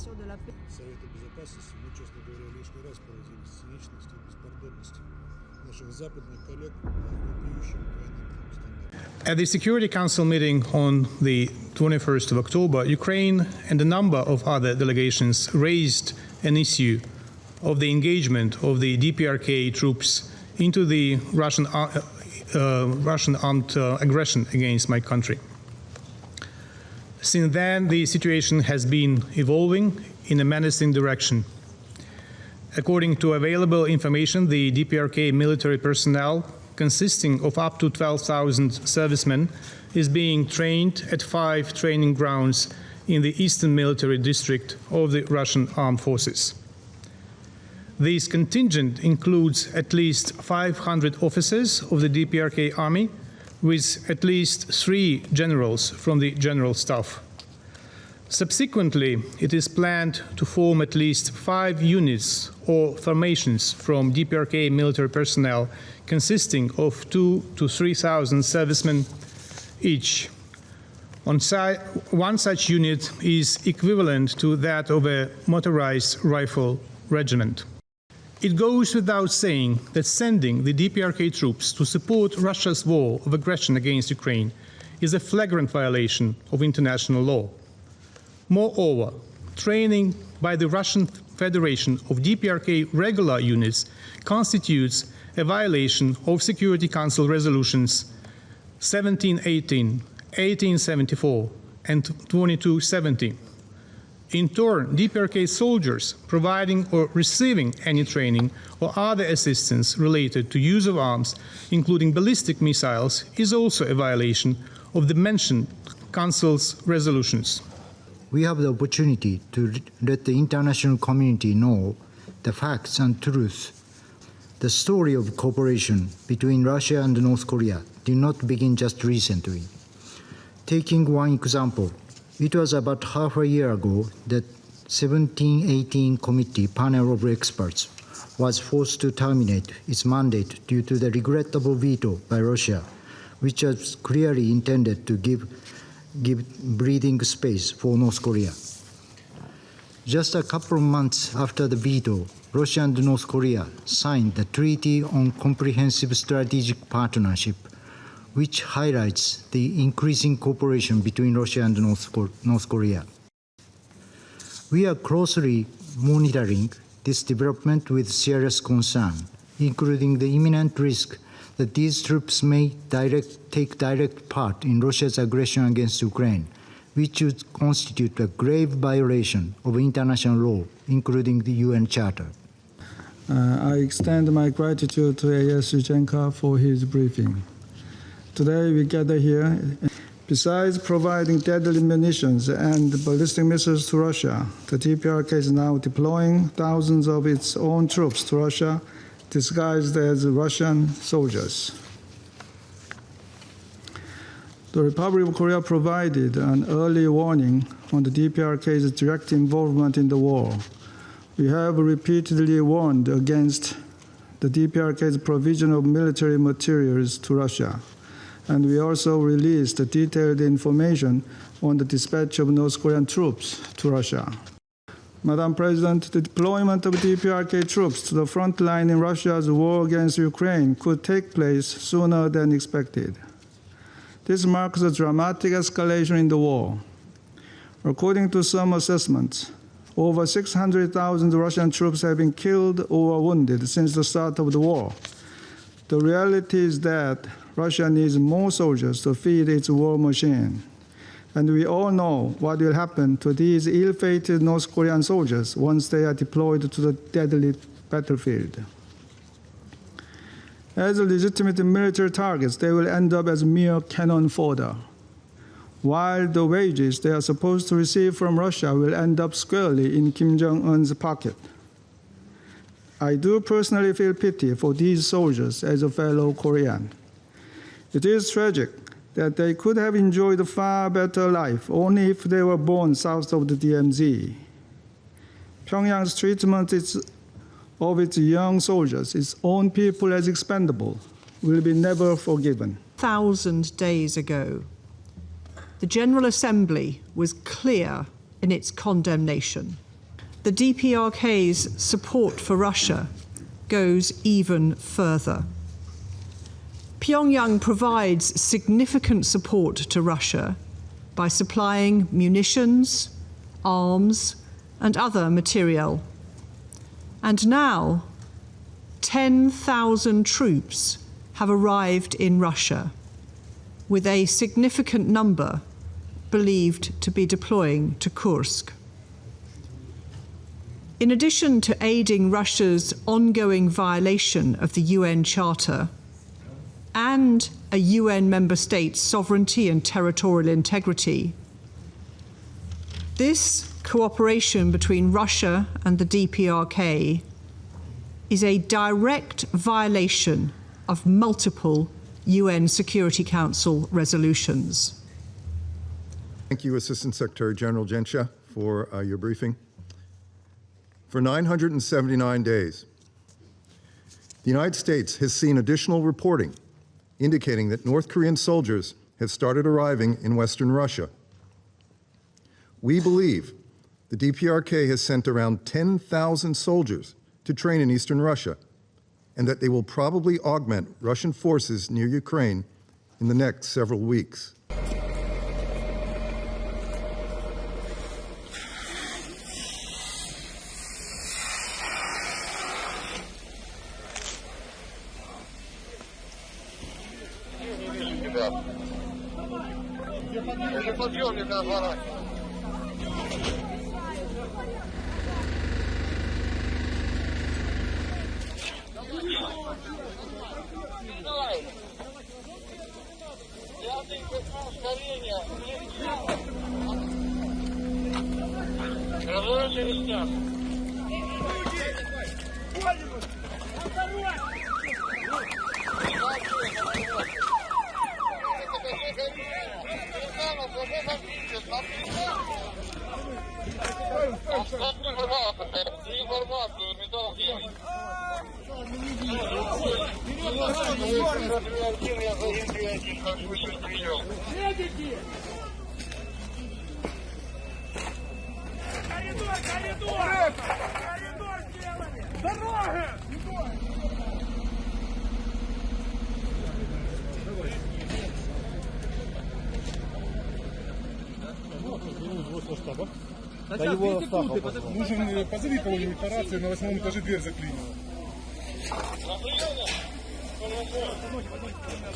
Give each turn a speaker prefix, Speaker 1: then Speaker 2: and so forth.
Speaker 1: Совета Безопасности мы, честно говоря, лишний раз поразились циничности и беспардонности наших западных коллег по вопиющим двойным стандартам.
Speaker 2: At the Security Council meeting on the 21st of October, Ukraine and a number of other delegations raised an issue of the engagement of the DPRK troops into the Russian armed aggression against my country. Since then, the situation has been evolving in a menacing direction. According to available information, the DPRK military personnel, consisting of up to 12,000 servicemen, is being trained at 5 training grounds in the Eastern Military District of the Russian Armed Forces. This contingent includes at least 500 officers of the DPRK army, with at least 3 generals from the General Staff. Subsequently, it is planned to form at least 5 units or formations from DPRK military personnel consisting of 2,000 to 3,000 servicemen each. One such unit is equivalent to that of a motorized rifle regiment. It goes without saying that sending the DPRK troops to support Russia's war of aggression against Ukraine is a flagrant violation of international law. Moreover, training by the Russian Federation of DPRK regular units constitutes a violation of Security Council resolutions 1718, 1874, and 2270. In turn, DPRK soldiers providing or receiving any training or other assistance related to use of arms, including ballistic missiles, is also a violation of the mentioned Council's resolutions.
Speaker 3: We have the opportunity to let the international community know the facts and truth. The story of cooperation between Russia and North Korea did not begin just recently. Taking one example, it was about half a year ago that 1718 committee panel of experts was forced to terminate its mandate due to the regrettable veto by Russia, which was clearly intended to give breathing space for North Korea. Just a couple of months after the veto, Russia and North Korea signed the Treaty on Comprehensive Strategic Partnership, which highlights the increasing cooperation between Russia and North Korea. We are closely monitoring this development with serious concern, including the imminent risk that these troops may take direct part in Russia's aggression against Ukraine, which would constitute a grave violation of international law, including the UN Charter.
Speaker 4: I extend my gratitude to A.S. Yuchenko for his briefing. Today we gather here. Besides providing deadly munitions and ballistic missiles to Russia, the DPRK is now deploying thousands of its own troops to Russia, disguised as Russian soldiers. The Republic of Korea provided an early warning on the DPRK's direct involvement in the war. We have repeatedly warned against the DPRK's provision of military materials to Russia. And we also released detailed information on the dispatch of North Korean troops to Russia. Madam President, the deployment of DPRK troops to the front line in Russia's war against Ukraine could take place sooner than expected. This marks a dramatic escalation in the war. According to some assessments, over 600,000 Russian troops have been killed or wounded since the start of the war. The reality is that Russia needs more soldiers to feed its war machine. And we all know what will happen to these ill-fated North Korean soldiers once they are deployed to the deadly battlefield. As legitimate military targets, they will end up as mere cannon fodder, while the wages they are supposed to receive from Russia will end up squarely in Kim Jong-un's pocket. I do personally feel pity for these soldiers as a fellow Korean. It is tragic that they could have enjoyed a far better life only if they were born south of the DMZ. Pyongyang's treatment of its young soldiers, its own people as expendable, will be never forgiven.
Speaker 5: 1,000 days ago, the General Assembly was clear in its condemnation. the DPRK's support for Russia goes even further. Pyongyang provides significant support to Russia by supplying munitions, arms, and other materiel. And now, 10,000 troops have arrived in Russia, with a significant number believed to be deploying to Kursk. In addition to aiding Russia's ongoing violation of the UN Charter and a UN member state's sovereignty and territorial integrity, this cooperation between Russia and the DPRK is a direct violation of multiple UN Security Council resolutions.
Speaker 6: Thank you, Assistant Secretary General Gensha, for your briefing. For 979 days, the United States has seen additional reporting indicating that North Korean soldiers have started arriving in Western Russia. We believe the DPRK has sent around 10,000 soldiers to train in Eastern Russia, and that they will probably augment Russian forces near Ukraine in the next several weeks.
Speaker 7: Нужен, позови кого-нибудь по рации, на 8-м этаже дверь заклинила.